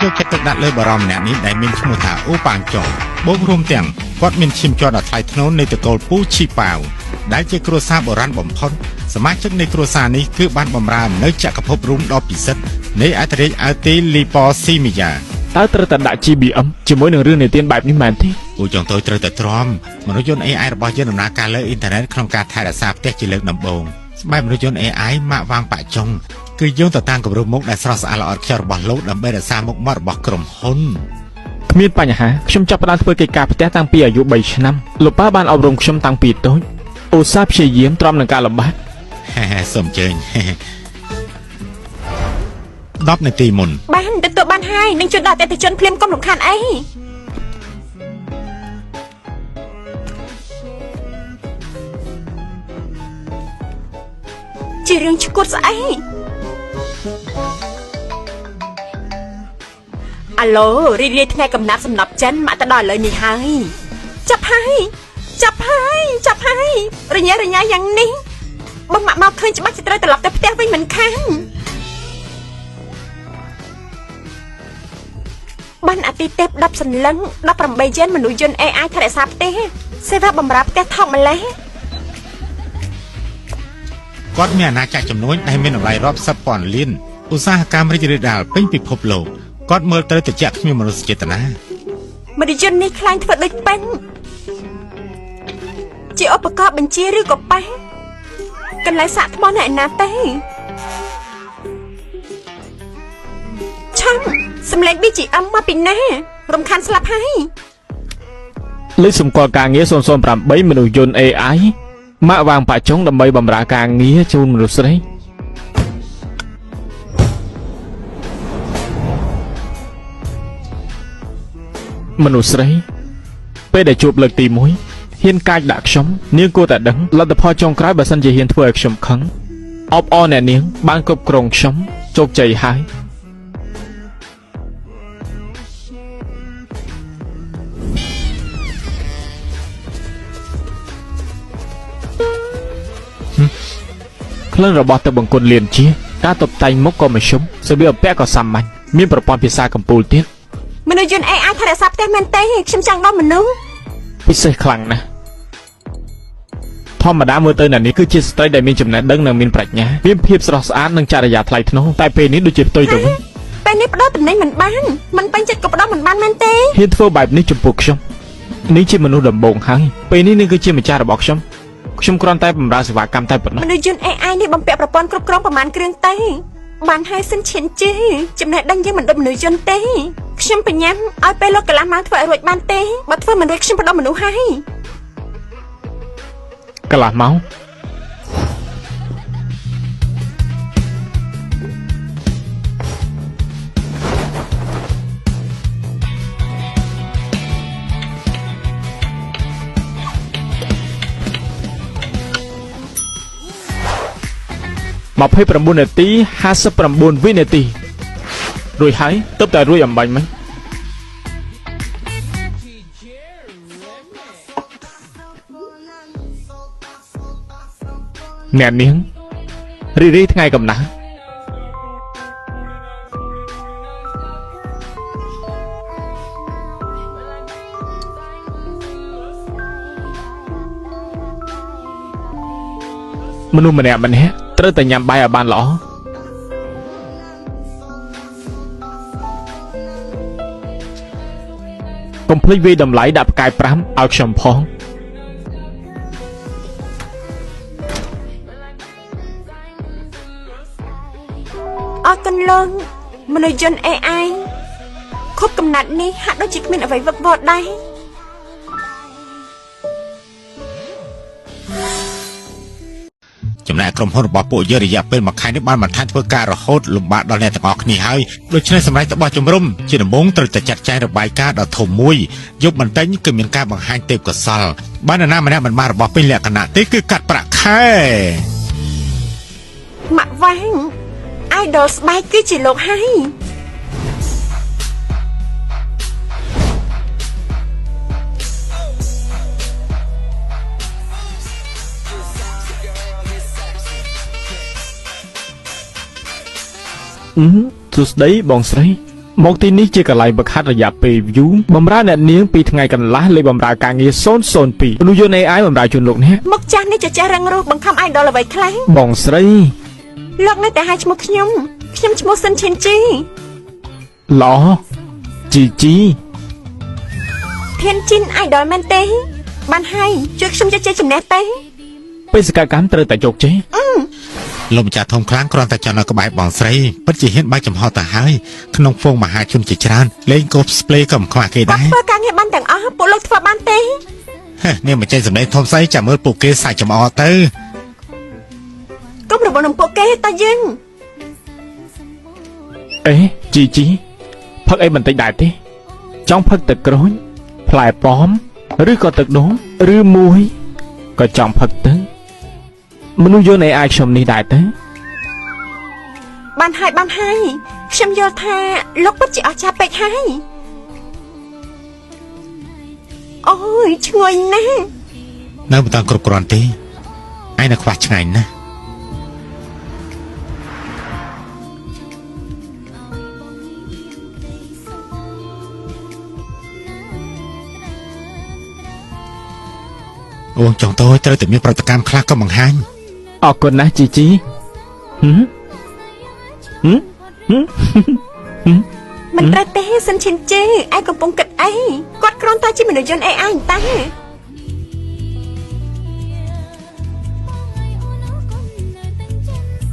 យកចិត្តទុកដាក់លើបារម្ភម្នាក់នេះដែលមានឈ្មោះថាអូប៉ាងចុងបូករួមទាំងគាត់មានឈាមជន់ដ៏ថ្លៃថ្នូរនៃតកូលពូឈីប៉ាវដែលជាគ្រួសារបុរាណបំផុតសមាជិកនៃគ្រួសារនេះគឺបានបម្រើនៅចក្រភពរួមដ៏ពិសិដ្ឋនៃអធិរាជអាទីលីប៉ូស៊ីមីយ៉ាតើត្រូវតែដាក់ GBM ជាមួយនឹងរឿងនិទានបែបនេះមែនទេអូចុងតូចត្រូវតែទ្រាំមនុស្សយន្ត AI របស់យើងដំណើរការលើអ៊ីនធឺណិតក្នុងការថែរក្សាផ្ទះជាលើកដំបូងស្បែកមនុស្សយន្ត AI ម៉ាក់វាងប៉ាក់ចុងគឺយើងទៅតាមគម្រោងមុខដែលស្រស់ស្អាតល្អឥតខ្ចោះរបស់លោកដើម្បីរក្សាមុខមាត់របស់ក្រុមហ៊ុនគ្មានបញ្ហាខ្ញុំចាប់ផ្ដើមធ្វើកិច្ចការផ្ទះតាំងពីអាយុ3ឆ្នាំលោកប៉ាបានអប់រំខ្ញុំតាំងពីតូចឧស្សាហ៍ព្យាយាមទ្រាំនឹងការលំបាកសូមអញ្ជើញ10នាទីមុនបានទទួលបានហើយនឹងជួយដល់អតិថិជនភ្លាមកុំរំខានអីជារឿងឈួតស្អីអាឡូរីករាយថ្ងៃកំណាត់សំណប់ចិនមកទៅដល់ឥឡូវនេះហើយចាប់ហើយរញ៉េយ៉ាងនេះបើមកឃើញច្បាស់จะត្រូវត្រឡប់ទៅផ្ទះវិញមិនខានបានអាទិទេព10សន្លឹង18យេនមនុស្សយន្ត AI ថែរក្សាផ្ទះសេវាបម្រើផ្ទះថោកម្លេះគាត់មានអាណាចក្រចំនួនដែលមានតម្លៃរាប់សិបពាន់លានឧស្សាហកម្មរីករាលដាលពេញពិភពលោកគាត់មើលទៅត្រជាក់គ្មានមនោសញ្ចេតនាមនុស្សយន្តនេះខ្លាញ់ធ្វើដូចពេញជាឧបករណ៍បញ្ជាឬក៏ប៉ះកន្លែងសាក់ថ្មនៅឯណាទេឆាំសំឡេង BGM មកពីណារំខានស្លាប់ហើយលេខសម្គាល់ការងារ008មនុស្សយន្ត AI ម៉ាក់វាងប៉ាក់ចុងដើម្បីបម្រើការងារជូនមនុស្សស្រីមនុស្សស្រីពេលដែលជួបលើកទី1ហ៊ានកាចដាក់ខ្ញុំនាងគួរតែដឹងលទ្ធផលចុងក្រោយបើសិនជាហ៊ានធ្វើឲ្យខ្ញុំខឹងអបអរអ្នកនាងបានគ្រប់គ្រងខ្ញុំជោគជ័យហើយក្លិនរបស់ទឹកបង្គន់លៀនជាការតុបតែងមុខក៏មធ្យមរបៀបពាក់ក៏សាមញ្ញមានប្រព័ន្ធភាសាកម្ពុជាទៀតមនុស្សយន្ត AI ថែរក្សាផ្ទះមែនទេខ្ញុំចង់ដល់មនុស្សពិសេសខ្លាំងណាស់ធម្មតាមើលទៅអ្នកនេះគឺជាស្ត្រីដែលមានចំណេះដឹងនិងមានប្រាជ្ញាមានភាពស្រស់ស្អាតនិងចរិយាថ្លៃថ្នូរតែពេលនេះដូចជាផ្ទុយទៅវិញពេលនេះផ្ដោតតំណែងមិនបានមិនពេញចិត្តក៏ផ្ដោតមិនបានមែនទេហ៊ានធ្វើបែបនេះចំពោះខ្ញុំនេះជាមនុស្សដំបូងហើយពេលនេះនឹងគឺជាម្ចាស់របស់ខ្ញុំគ្រាន់តែបម្រើសេវាកម្មតែប៉ុណ្ណោះមនុស្សយន្ត AI នេះបំពាក់ប្រព័ន្ធគ្រប់គ្រងប្រមាណគ្រឿងទេបានហើយសិនឈានជេចំណេះដឹងយើងមិនដូចមនុស្សយន្តទេខ្ញុំបញ្ញាឲ្យពេលលោកកន្លះម៉ោងធ្វើឲ្យរួចបានទេបើធ្វើមិនរួចខ្ញុំបដោះមនុស្សហើយកន្លះម៉ោង29នាទី59វិនាទីរួចហើយទើបតែរួចអំបញ្ញមិញអ្នកនាងរីថ្ងៃកំណើតមនុស្សម្នាក់ត្រូវតែញ៉ាំបាយឲ្យបានល្អកុំភ្លេចវាយតម្លៃដាក់ផ្កាយ5ឲ្យខ្ញុំផងអរគុណលោកមនុស្សយន្ត AI ខុបកំណាត់នេះហាក់ដូចជាគ្មានអ្វីវឹកវរដែរចំណែកក្រុមហ៊ុនរបស់ពួកយើងរយៈពេល1ខែនេះបានបន្ថែមធ្វើការរហូតលំបាកដល់អ្នកទាំងអស់គ្នាហើយដូច្នេះសម្រាប់របស់ជំរំជាដំបូងត្រូវតែចាត់ចែងរបាយការណ៍ដ៏ធំមួយយប់បន្តិចគឺមានការបង្ហាញទេពកោសល្យបាននរណាម្នាក់មិនបានរបស់ពេញលក្ខណៈទេគឺកាត់ប្រាក់ខែម៉ាក់វាង idol ស្បែកគឺជាលោកហើយ សួស្តីបងស្រី មកទីនេះជាកន្លែងបង្ខាត់រយៈពេលយូរបំរើអ្នកនាងពីថ្ងៃកន្លះលេបំរើការងារ002មនុស្សយន្ត AI បំរើជូនលោកនេះ មកចាស់នេះចេះរឹងរូសបង្ខំ idol អ្វីខ្លះ បងស្រី លោកនៅតែហៅឈ្មោះខ្ញុំឈ្មោះសិនឈិនជី ល្អជីជី ធានជីន idol មែនទេបានហើយជួយខ្ញុំជជែកចំណេះទេ បេសកកម្មត្រូវតែជោគជ័យ លោកម្ចាស់ធំខ្លាំងគ្រាន់តែចាំនៅក្បែរបងស្រីពិតជាហ៊ានបើកចំហទៅហើយក្នុងហ្វូងមហាជនជាច្រើនលេង cosplay ក៏មិនខ្វះគេដែរ ធ្វើការងារបានទាំងអស់ពួកលោកធ្វើបានទេ នេះមិនចេះសម្ដែងធំស្អីចាំមើលពួកគេសាច់ចំអកទៅ កុំរវល់នឹងពួកគេតើយើង អេជីជីផឹកអីបន្តិចដែរទេចង់ផឹកទឹកក្រូចផ្លែប៉ោមឬក៏ទឹកដូងឬមួយក៏ចង់ផឹកទៅមនុស្សយន្ត AI ខ្ញុំនេះដែរទៅ បានហើយខ្ញុំយល់ថាលោកពិតជាអស្ចារ្យពេកហើយអូយឈ្ងុយណាស់ នៅមិនតាន់គ្រប់គ្រាន់ទេឯនៅខ្វះឆ្ងាញ់ណាស់អូនចង់តើត្រូវតែមានប្រតិកម្មខ្លះក៏បង្ហាញ អរគុណណាស់ជីជីហឹម មិនត្រូវទេសិនឈិនជេឯងកំពុងគិតអីគាត់គ្រាន់តែជាមនុស្សយន្ត AI តែ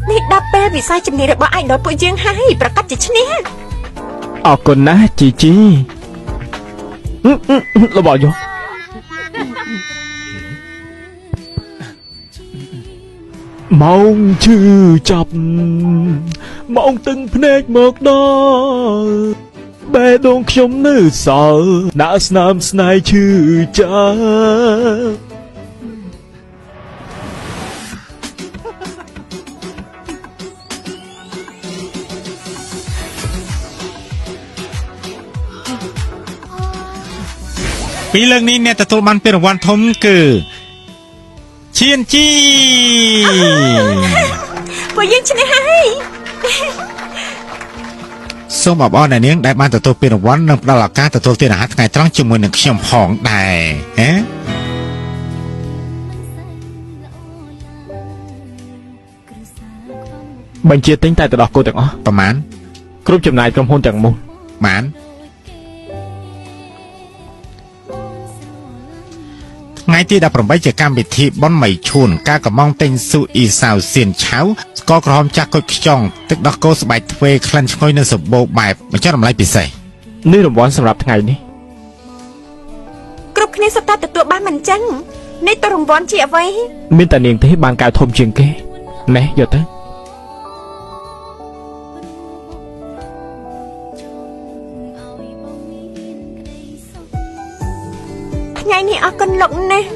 នេះដល់ពេលវិស័យជំនាញរបស់ idol ពួកយើងហើយប្រកាសជាឈ្នះ អរគុណណាស់ជីជីរបស់យកម៉ោងឈឺចាប់ម៉ោងទឹកភ្នែកមកដល់បេះដូងខ្ញុំនៅសល់ដាក់ស្នាមស្នេហ៍ឈឺចាប់ ពីលើកនេះអ្នកទទួលបានពានរង្វាន់ធំគឺឈៀនជី ពួកយើងឈ្នះហើយ សូមអបអរអ្នកនាងដែលបានទទួលពានរង្វាន់និងផ្ដល់ឱកាសទទួលទានអាហារថ្ងៃត្រង់ជាមួយនឹងខ្ញុំផងដែរហ៎ បញ្ជាទិញតែទៅដោះគោទាំងអស់ ប្រហែល គ្រប់ចំណាយក្រុមហ៊ុនទាំងមូល បានថ្ងៃទី18ជាកម្មវិធីបុណ្យមៃឈួនការកំងទិញស៊ូអ៊ីសាវសៀនឆៅស្ករក្រហមចាស់គុជខ្ចង់ទឹកដោះគោស្បែកទ្វេក្លិនឈ្ងុយនិងសម្បូរបែបបញ្ចុះតម្លៃពិសេស នេះរង្វាន់សម្រាប់ថ្ងៃនេះ គ្រប់គ្នាសុទ្ធតែទទួលបានមិនចឹងនេះទៅរង្វាន់ជាអ្វី មានតែនាងទេបានកៅធំជាងគេណែយកទៅ ថ្ងៃនេះអរគុណលោកណាស់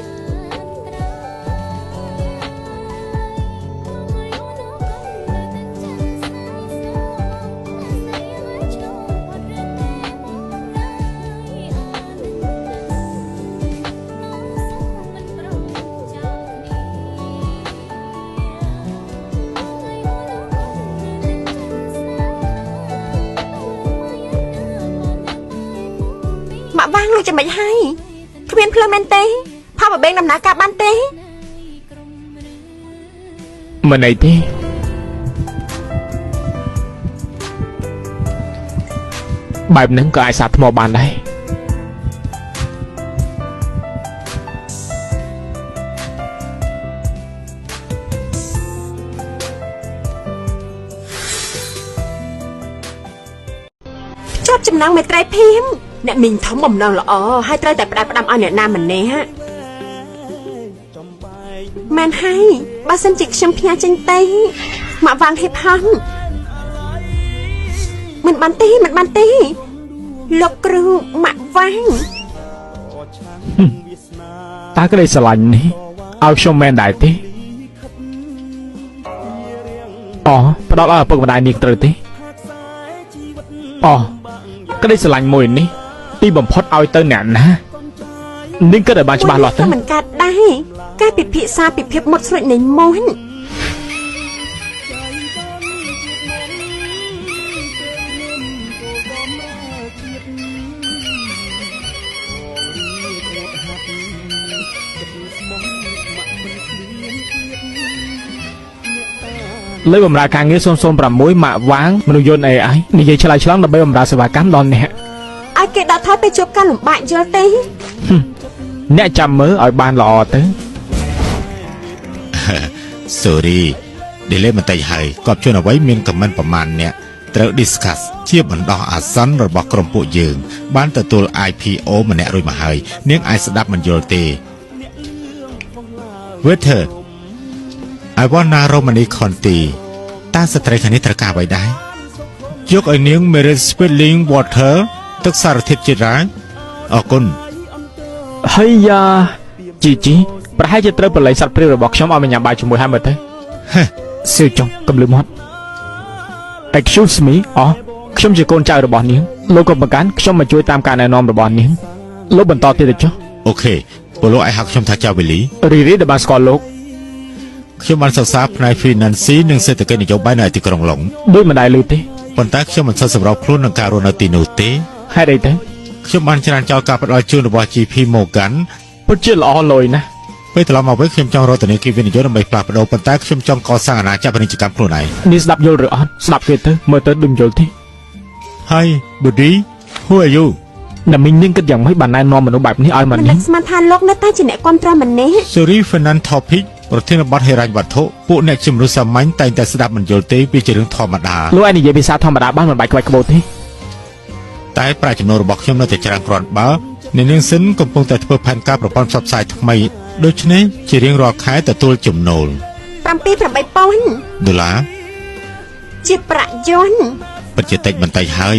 ម៉ាក់វាងលោកចាំមិនហើយគ្មានភ្លើងមែនទេផាបបេងដំណើរការបានទេ មិនអីទេបែបហ្នឹងក៏អាចសាកថ្មបានដែរ ជាប់ចំណងមេត្រីភៀមអ្នកមីងធំបំណងល្អហើយត្រូវតែផ្ដាច់ផ្ដាំឲ្យអ្នកណាម្នាក់មែនហើយបើសិនជាខ្ញុំផ្ញើចេញទៅម៉ាក់វាងហេបហន់មិនបានទេលោកគ្រូម៉ាក់វាង តើក្តីស្រឡាញ់នេះឲ្យខ្ញុំមែនដែរទេអូផ្ដោតឲ្យឪពុកម្ដាយនាងត្រូវទេអូក្តីស្រឡាញ់មួយនេះទីបំផុតឲ្យទៅអ្នកណានាងគិតឲ្យបានច្បាស់លាស់ទៅ មិនកាត់ដែរការពិភាក្សាពីភាពមុតស្រួចនៃមូន លើបំរើការងារ006ម៉ាក់វាងមនុស្សយន្ត AI និយាយឆ្លើយឆ្លងដើម្បីបំរើសេវាកម្មដល់អ្នក ឲ្យគេដកថយពេលជួបការលំបាកយល់ទេ អ្នកចាំមើលឲ្យបានល្អទៅ Sorry delay បន្តិចហើយគាត់ជួនអ្វីមាន comment ប្រមាណអ្នកត្រូវ discuss ជាបណ្ដោះអាសន្នរបស់ក្រុមពួកយើងបានទទួល IPO ម្នាក់រួចមកហើយនាងអាចស្ដាប់មិនយល់ទេ Waiter I want a Romani Conti តើស្ត្រីខាងនេះត្រូវការអ្វីដែរយកឲ្យនាង Merit Sparkling Water ទឹកសារធាតុជាតិរ៉ាអរគុណ ហើយយ៉ាជីប្រហែលជាត្រូវប្រឡែងសត្វព្រាវរបស់ខ្ញុំឲ្យមកញ៉ាំបាយជាមួយហើយមើលទៅ សៀវចុងកំលឹមហត់ Excuse me ខ្ញុំជាកូនចៅរបស់នាងលោកក៏បង្កាន់ខ្ញុំមកជួយតាមការណែនាំរបស់នាងលោកបន្តទៀតទៅចុះ អូខេពលលោកឲ្យហៅខ្ញុំថាចៅវេលី រីដែលបានស្គាល់លោក ខ្ញុំបានសិក្សាផ្នែក Finance និងសេដ្ឋកិច្ចនយោបាយនៅទីក្រុងឡុង ដូចមិនដែលឮទេ ប៉ុន្តែខ្ញុំមិនសូវសម្របខ្លួននឹងការរស់នៅទីនោះទេ ហេតុអីទៅ ខ្ញុំបានច្រានចោលការផ្ដល់ជូនរបស់ JP Morgan ពិតជាល្អលយណាស់ ពេលត្រឡប់មកវិញខ្ញុំចង់រកធនាគារវិនិយោគដើម្បីផ្លាស់ប្ដូរប៉ុន្តែខ្ញុំចង់កសាងអាណាចក្រពាណិជ្ជកម្មខ្លួនឯង នេះស្ដាប់យល់ឬអត់ស្ដាប់គេទៅមើលទៅដូចយល់ទេ Hi Buddy who are you ណាមីងនាងគិតយ៉ាងម៉េចបានណែនាំមនុស្សបែបនេះឲ្យមក មិន នេះ ដឹកស្មានថាលោកនៅតែជាអ្នកគ្រប់គ្រងម្នាក់ Sorry Finance Topic ប្រធានបទហិរញ្ញវត្ថុពួកអ្នកជំនួសសាមញ្ញតែងតែស្ដាប់មិនយល់ទេវាជារឿងធម្មតា លោកឯងនិយាយភាសាធម្មតាបានមិនបាច់ក្បាច់ក្បូតទេ តែប្រាក់ចំណូលរបស់ខ្ញុំនៅតែច្រើនគ្រាន់បើអ្នកនាងសិនកំពុងតែធ្វើផែនការប្រព័ន្ធផ្សព្វផ្សាយថ្មីដូច្នេះជារៀងរាល់ខែទទួលចំណូល 7-8 ប៉ុន ដុល្លារ ជាប្រាក់យន្ត ពិតជាតិចបន្តិចហើយ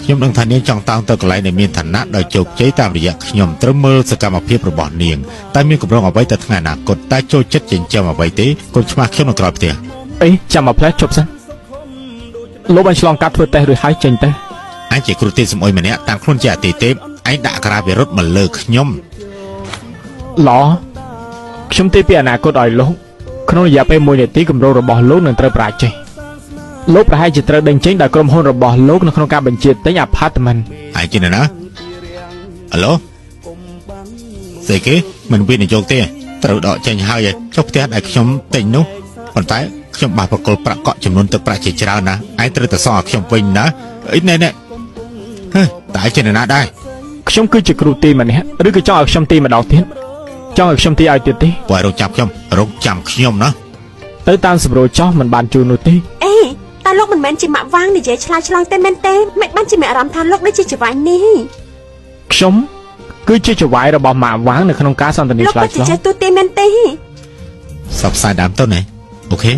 ខ្ញុំដឹងថានាងចង់តោងទៅកន្លែងដែលមានឋានៈដោយជោគជ័យតាមរយៈខ្ញុំត្រូវមើលសកម្មភាពរបស់នាងតែមានកម្រងអ្វីទៅថ្ងៃអនាគតតែចូលចិត្តចិញ្ចឹមអ្វីទេកូនឆ្មាខ្ញុំនៅក្រៅផ្ទះ អីចាំមកផ្លែជប់សិនលោកបានឆ្លងកាត់ធ្វើតេស្តរួចហើយចេញទៅ អញជាគ្រូទេសសម្អុយម្នាក់តាមខ្លួនជាអតិទេពឯងដាក់ក្រាវិរុទ្ធមកលើខ្ញុំ ល្អខ្ញុំទីពីអនាគតឲ្យលោកក្នុងរយៈពេល1នាទីគម្រោងរបស់លោកនឹងត្រូវប្រាជ័យលោកប្រហែលជាត្រូវដេញចេញដោយក្រុមហ៊ុនរបស់លោកនៅក្នុងការបញ្ជាទិញ Apartment ឯងជាណាហៅឡូស្អីគេមិនវិនិយោគទេត្រូវដកចេញហើយចុះផ្ទះដែលខ្ញុំទិញនោះប៉ុន្តែខ្ញុំបានប្រកល់ប្រាក់កក់ចំនួនទឹកប្រាក់ជាច្រើនណាឯងត្រូវតែសងឲ្យខ្ញុំវិញណាអីណែហេតែឯងជាណាដែរ ខ្ញុំគឺជាគ្រូទីម្នាក់ឬក៏ចង់ឲ្យខ្ញុំទីម្ដងទៀតចង់ឲ្យខ្ញុំទីឲ្យទៀតទេ បើរងចាំខ្ញុំណា ទៅតាមសម្រួលចោះមិនបានជួននោះទេ អេតែលោកមិនមែនជាម៉ាក់វាងនិយាយឆ្លើយឆ្លងទេមែនទេមិនបានជាមានអារម្មណ៍ថាលោកដូចជាចវាយនេះ ខ្ញុំគឺជាចវាយរបស់ម៉ាក់វាងនៅក្នុងការសន្ទនា លោក ឆ្លើយ ពិត ឆ្លង ជាចេះទូទេមែនទេ សបផ្សាយដើមទៅណាអូខេ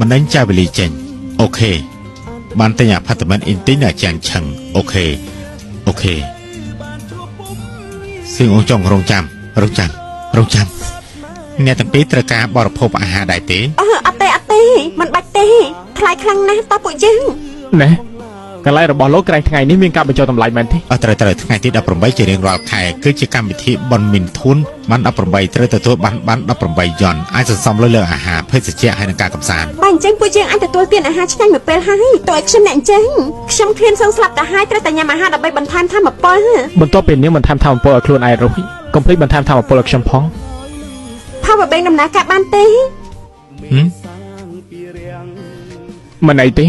មិនដេញចាវេលីចេញអូខេបានទិញអាផាតមិនអ៊ីនទីនៅចាញ់ឆឹងអូខេសៀងអង្គចង់រងចាំអ្នកទាំងពីរត្រូវការបរិភោគអាហារដែរទេ អត់ទេមិនបាច់ទេថ្លៃខ្លាំងណាស់តើពួកយើង ណែកន្លែងរបស់លោកក្រែងថ្ងៃនេះមានការបញ្ចុះតម្លៃមែនទេ ត្រូវថ្ងៃទី18ជារៀងរាល់ខែគឺជាកម្មវិធីបនមីនធូនបាន18ត្រូវទទួលបាន18យន់អាចសន្សំលើអាហារភេសជ្ជៈហើយនឹងការកម្សាន្ត បើអញ្ចឹងពួកយើងអាចទទួលទានអាហារឆ្ងាញ់មួយពេលហើយតើឲ្យខ្ញុំអ្នកអញ្ចឹងខ្ញុំឃ្លានសងស្លាប់ទៅហើយត្រូវតែញ៉ាំអាហារដើម្បីបន្ថែមថាមពល បន្ទាប់ពីនាងបន្ថែមថាមពលឲ្យខ្លួនឯងរួចកុំភ្លេចបន្ថែមថាមពលឲ្យខ្ញុំផង Power Bank ដំណើរការបានទេ មិនអីទេ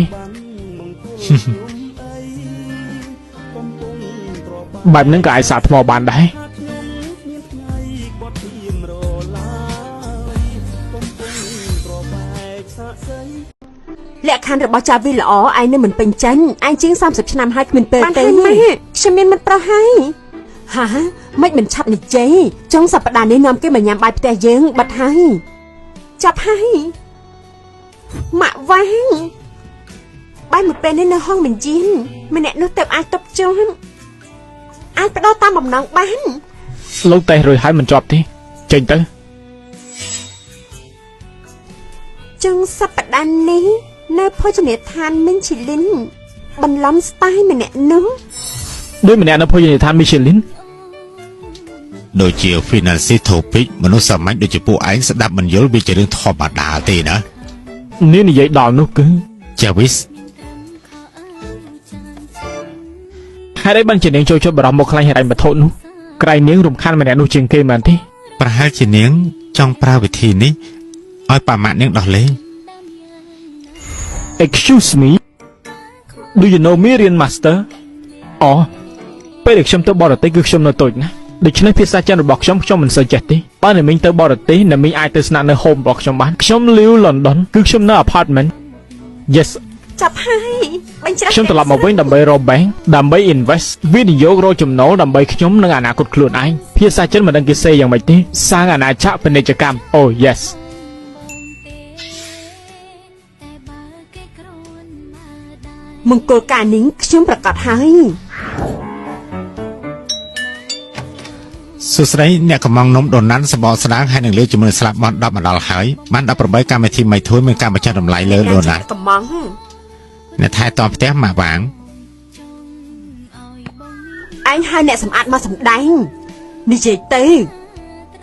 បែបហ្នឹងក៏អាចសាកថ្មបានដែរ លក្ខខណ្ឌរបស់ចាវីល្អឯងនៅមិនពេញចិនឯងជាង30ឆ្នាំហើយគ្មានពេលទេខ្ញុំមានមិត្តប្រុសហើយហាមិនឆាប់និយាយចុងសប្តាហ៍នេះនាំគេមកញ៉ាំបាយផ្ទះយើងបាត់ហើយចាប់ហើយម៉ាក់វាងបាយមួយពេលនេះនៅห้องបញ្ជីនម្នាក់នោះទៅអាចតបជូនអាចបដោតតាមបំណងបាន លោកតេះរួចហើយមិនជាប់ទេចេញទៅ ចុងសប្តាហ៍នេះនៅភោជនីយដ្ឋានមីងឈីលីនបន្លំស្ទាយម្នាក់នោះ ដោយម្នាក់នៅភោជនីយដ្ឋានមីឈេលីន ដូចជា Finance Topic មនុស្សសាមញ្ញដូចជាពួកឯងស្ដាប់មិនយល់វាជារឿងធម្មតាទេណា នេះនិយាយដល់នោះគឺ Javis ហើយបានជានាងចូលចិត្តបារម្ភមកខ្លាញ់ហិរញ្ញវត្ថុនោះក្រែងនាងរំខានម្នាក់នោះជាងគេមែនទេ ប្រហែលជានាងចង់ប្រើវិធីនេះឲ្យប៉ាម៉ាក់នាងដោះលែង Excuse me Do you know me រៀន Master អូពេលដែលខ្ញុំទៅបរទេសគឺខ្ញុំនៅតូចណាស់ដូច្នេះភាសាចិនរបស់ខ្ញុំមិនសូវចេះទេបើអ្នកមីងទៅបរទេសអ្នកមីងអាចទៅស្នាក់នៅ home របស់ខ្ញុំបានខ្ញុំ live London គឺខ្ញុំនៅ apartment Yes ចាប់ហើយបាញ់ច្រាស់ ខ្ញុំត្រឡប់មកវិញដើម្បីរក bank ដើម្បី invest វិនិយោគរកចំណូលដើម្បីខ្ញុំនិងអនាគតខ្លួនឯងភាសាចិនមិនដឹងគេសេយ៉ាងម៉េចទេសាងអាណាចក្រពាណិជ្ជកម្ម Oh yes មង្គលការនេះខ្ញុំប្រកាសហើយ សួស្តីអ្នកកំងនំដូណាន់សបកស្ដាងហើយនឹងលើជាមួយស្លាប់បន់10ម្ដងហើយបាន18កម្មវិធីមីធួយមានការបញ្ចុះតម្លៃលើដូណាន់ កំង អ្នកថែទាំផ្ទះម៉ាក់វាង ឯងហៅអ្នកសម្អាតមកសម្ដែងនិយាយទៅ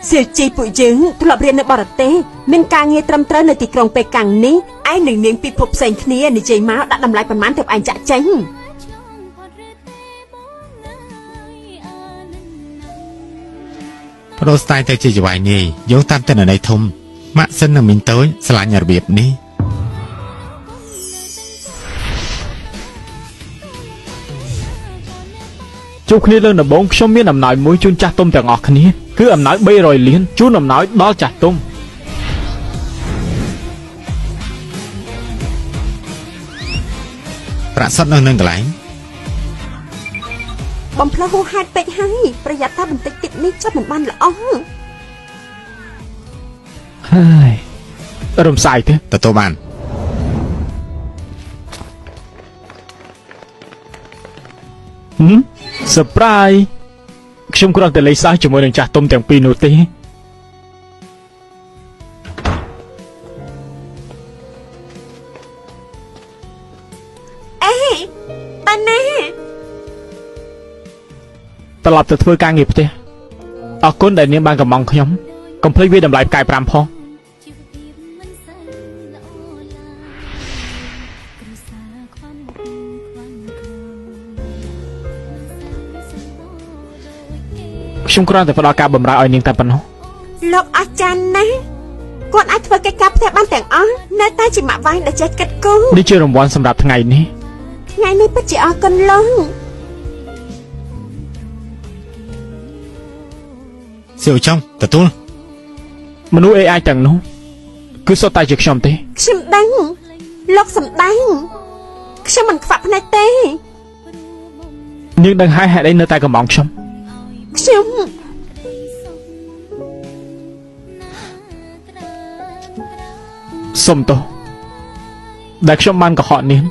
សៀវជីពួកយើងធ្លាប់រៀននៅបរទេសមានការងារត្រឹមត្រូវនៅទីក្រុងប៉េកាំងនេះឯងនឹងនាងពិភពផ្សេងគ្នានិយាយមកដាក់តម្លៃប៉ុន្មានទើបឯងចាក់ចេញ ប្រូស្ទាយទៅជាចវាយនាយយោងតាមទិន្នន័យធំម៉ាក់សិននឹងមីងតូចឆ្លាញ់របៀបនេះជួបគ្នាលើដំបូងខ្ញុំមានអំណោយមួយជូនចាស់ទុំទាំងអស់គ្នាគឺអំណោយ300លានជូនអំណោយដល់ចាស់ទុំ ប្រាក់សុទ្ធនៅនឹងកន្លែង បំផ្លើហួសហេតុពេកហើយប្រយ័ត្នថាបន្តិចទៀតនេះចាប់មិនបានល្អ ហើយរំសាយទេ ទទួលបាន Surprise ខ្ញុំគ្រាន់តែលេងសើចជាមួយនឹងចាស់ទុំទាំងពីរនោះទេ អេតាណែ ត្រឡប់ទៅធ្វើការងារផ្ទះអរគុណដែលនាងបានកំងខ្ញុំកុំភ្លេចវាតម្លៃផ្កាយ5ផង ខ្ញុំគ្រាន់តែផ្ដល់ការបម្រើឲ្យនាងតែប៉ុណ្ណោះ លោកអស្ចារ្យណាស់គាត់អាចធ្វើកិច្ចការផ្ទះបានទាំងអស់នៅតែជាម៉ាក់វាយដែលចេះគិតគូរ នេះជារង្វាន់សម្រាប់ថ្ងៃនេះ ថ្ងៃនេះពិតជាអរគុណលោក សៀវចុងទទួល មនុស្ស AI ទាំងនោះគឺសុទ្ធតែជាខ្ញុំទេ ខ្ញុំដឹងលោកសំដែងខ្ញុំមិនខ្វាក់ភ្នែកទេ នាងដឹងហើយហេតុអីនៅតែកំងខ្ញុំ ខ្ញុំ សុំទោសដែលខ្ញុំបានកុហកនាង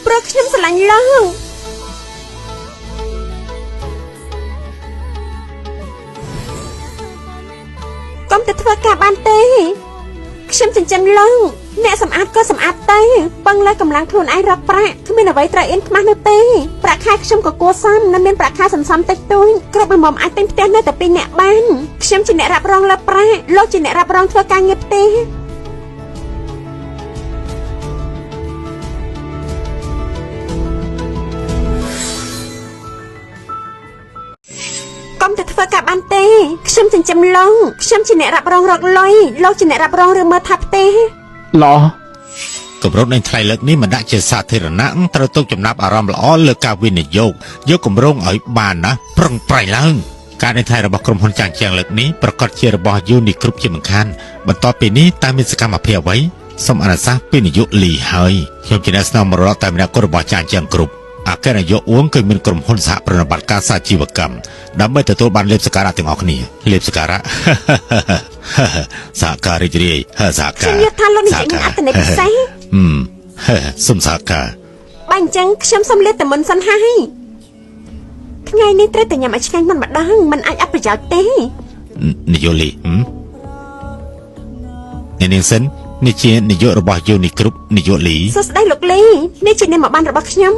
ព្រោះខ្ញុំស្រឡាញ់លោក កុំទៅធ្វើការបានទេខ្ញុំចិញ្ចឹមលោកអ្នកសម្អាតក៏សម្អាតទៅពឹងលើកម្លាំងខ្លួនឯងរកប្រាក់គ្មានអ្វីត្រូវអៀនខ្មាស់នោះទេប្រាក់ខែខ្ញុំក៏គួរសមនិងមានប្រាក់ខែសន្សំតិចតួចគ្រប់បំមអាចទិញផ្ទះនៅតែ2នាក់បានខ្ញុំជាអ្នករ៉ាប់រងលើប្រាក់លោកជាអ្នករ៉ាប់រងធ្វើការងារផ្ទះកុំទៅធ្វើការបានទេខ្ញុំចិញ្ចឹមលោកខ្ញុំជាអ្នករ៉ាប់រងរកលុយលោកជាអ្នករ៉ាប់រងរឿងមើលថាផ្ទះ ល្អ គម្រោងនៃថ្លៃលើកនេះមិនដាក់ជាសាធារណៈត្រូវទុកចំណាប់អារម្មណ៍ល្អលើការវិនិយោគយកគម្រោងឲ្យបានណាប្រឹងប្រែងឡើងការនៃថ្លៃរបស់ក្រុមហ៊ុនចាងជាងលើកនេះប្រកាសជារបស់ Unicroup ជាមិនខានបន្ទាប់ពីនេះតើមានសកម្មភាពអ្វីសូមអនុសាសន៍ពីនាយកលីហើយខ្ញុំជាអ្នកស្នើមរតតែម្នាក់គាត់របស់ចាងជាងគ្រប់អគ្គនាយកអួងគឺមានក្រុមហ៊ុនសហប្រតិបត្តិការសាជីវកម្មដើម្បីទទួលបានលេបសក្ការៈទាំងអស់គ្នាលេបសក្ការៈ សហការរីករាយសហការ ខ្ញុំយល់ថាលោកនេះជាអត្តន័យពិសេស សុំសហការ បើអញ្ចឹងខ្ញុំសុំលាតែមុនសិនហើយថ្ងៃនេះត្រូវតែញ៉ាំឲ្យឆ្ងាញ់មុនម្ដងមិនអាចអត់ប្រយោជន៍ទេ នាយកលីអ្នកនាងសិននេះជានាយករបស់ Unicroup នាយកលី សួស្ដីលោកលីនេះជាអ្នកមកបានរបស់ខ្ញុំ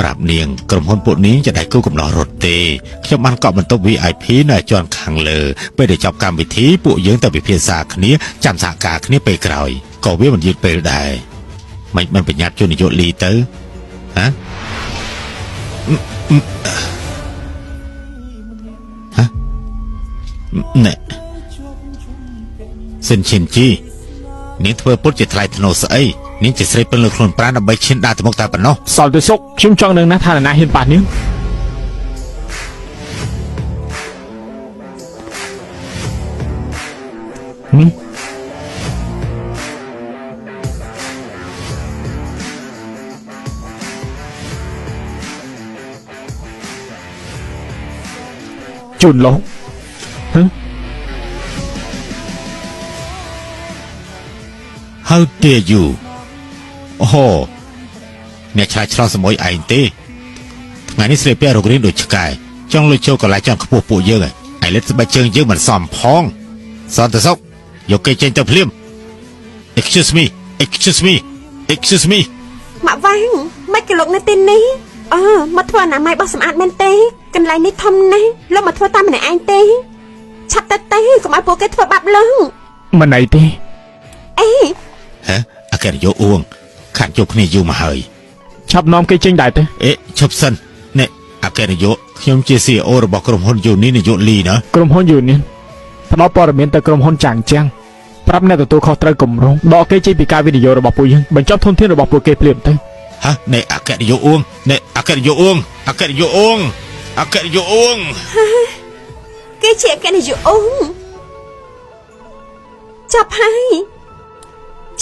ប្រាប់នាងក្រុមហ៊ុនពួកនាងจะได้គូកំណោះរត់ទេខ្ញុំបានកក់បន្ទប់ VIP នៅជាន់ខាងលើពេលដែលចប់កម្មវិធីពួកយើងទៅពិភាក្សាគ្នាចាំសហការគ្នាពេលក្រោយក៏វាមិនយឺតពេលដែរ មិនប្រញាប់ជួននាយកលីទៅហ៎ណែសិនឈិនជីនាងធ្វើពុតជាថ្លៃធ្នូស្អីនាងជាស្រីពឹងលើខ្លួនប្រាណដើម្បីឈានដើរទៅមុខតែប៉ុណ្ណោះសល់ទៅសុកខ្ញុំចង់នឹងណាថាណាហ៊ានប៉ះនាងជូនលោកHow dare you អូអ្នកឆ្លាតឆ្លោះសម័យឯងទេថ្ងៃនេះស្រីពាក់រករៀនដូចឆ្កែចង់លុយចូលកន្លែងចង់ខ្ពស់ពួកយើងហើយលិតស្បែកជើងយើងមិនសមផងសន្តិសុខយកគេចេញទៅភ្លាម Excuse me ម៉ាក់វាំងមិនក៏លោកនៅទីនេះមកធ្វើអនាម័យបោះសម្អាតមែនទេកន្លែងនេះធំណាស់លោកមកធ្វើតាមម្នាក់ឯងទេឆាប់ទៅកុំឲ្យពួកគេធ្វើបាបលោកមិនអីទេអេហ៎អគ្គនាយកអួងខាត់យកគ្នាយូរមកហើយឆាប់នាំគេចេញដែរទៅឈប់សិននេះអគ្គនាយកខ្ញុំជា CEO របស់ក្រុមហ៊ុនយូនីនាយកលីណាក្រុមហ៊ុនយូនីផ្ដល់ព័ត៌មានទៅក្រុមហ៊ុនចាងចាំងប្រាប់អ្នកទទួលខុសត្រូវគម្រោងដកគេចេញពីការវិនិយោគរបស់ពួកយើងបញ្ចប់ធនធានរបស់ពួកគេភ្លាមទៅហ៎នេះអគ្គនាយកអួងគេជាអគ្គនាយកអួងចាប់ហើយ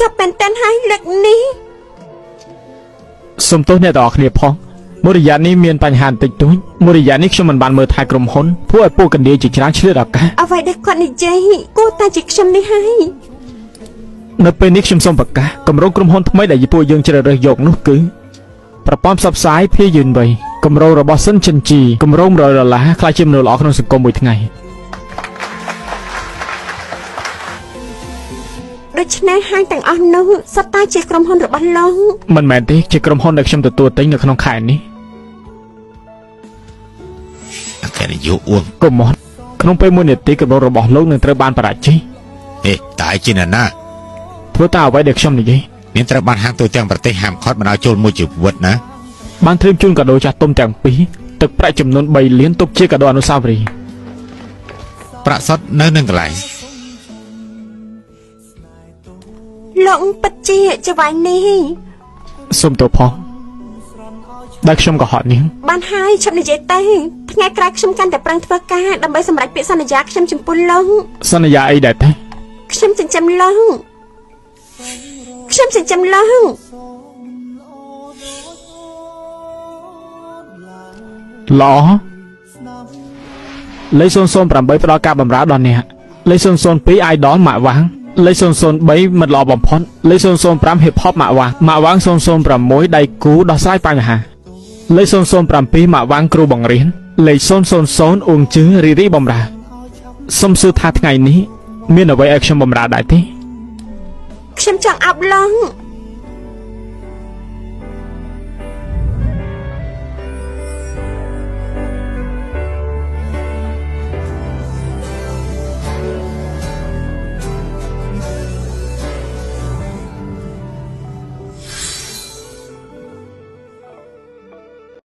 ចាប់មែនតើហើយលើកនេះសុំទោសអ្នកទាំងអស់គ្នាផងមូលនិធិនេះមានបញ្ហាបន្តិចតួចមូលនិធិនេះខ្ញុំមិនបានមើលថែក្រុមហ៊ុនពួកឲ្យពួកកណ្ដៀជាច្រើនឆ្លៀតឱកាសអ្វីដែលគាត់និយាយគួរតែជាខ្ញុំនេះហើយនៅពេលនេះខ្ញុំសូមប្រកាសគម្រោងក្រុមហ៊ុនថ្មីដែលពួកយើងជ្រើសរើសយកនោះគឺប្រព័ន្ធផ្សព្វផ្សាយភាគយឺនវៃគម្រោងរបស់សិនចិនជីគម្រោង$100ខ្ល้ายជាមនុស្សល្អក្នុងសង្គមមួយថ្ងៃដូច្នេះហាងទាំងអស់នោះសុទ្ធតែជាក្រុមហ៊ុនរបស់លោកមិនមែនទេជាក្រុមហ៊ុនដែលខ្ញុំទទួលទិញនៅក្នុងខែនេះអគ្គនាយកអួងកុំមកក្នុងពេល1នាទីគម្រោងរបស់លោកនឹងត្រូវបានបរាជ័យតែជាណាធ្វើតាមអ្វីដែលខ្ញុំនិយាយមានត្រូវបានហាងទូទាំងប្រទេសហាមឃាត់មិនឲ្យចូលមួយជីវិតណាបានត្រៀមជូនកាដូចាស់ទុំទាំងពីរទឹកប្រាក់ចំនួន3លានទុកជាកាដូអនុស្សាវរីយ៍ប្រាក់សុទ្ធនៅនឹងកន្លែងលោកពិតជាច្បាយនេះសុំទោសផងដែលខ្ញុំក៏ហត់នាងបានហើយឈប់និយាយទៅថ្ងៃក្រោយខ្ញុំកាន់តែប្រឹងធ្វើការដើម្បីសម្រេចពាក្យសន្យាខ្ញុំចំពោះលោកសន្យាអីដែរទេខ្ញុំចិញ្ចឹមលោកល្អលេខ008ផ្ដល់ការបម្រើដល់អ្នកលេខ002 idol ម៉ាក់វាងលេខ003មិត្តល្អបំផុតលេខ005 hip hop ម៉ាក់វាង006ដៃគូដោះស្រាយបញ្ហាលេខ007ម៉ាក់វាងគ្រូបង្រៀនលេខ000អ៊ុងជឺរីបម្រើសុំសួរថាថ្ងៃនេះមានអ្វីឲ្យខ្ញុំបម្រើដែរទេខ្ញុំចង់អប់ឡង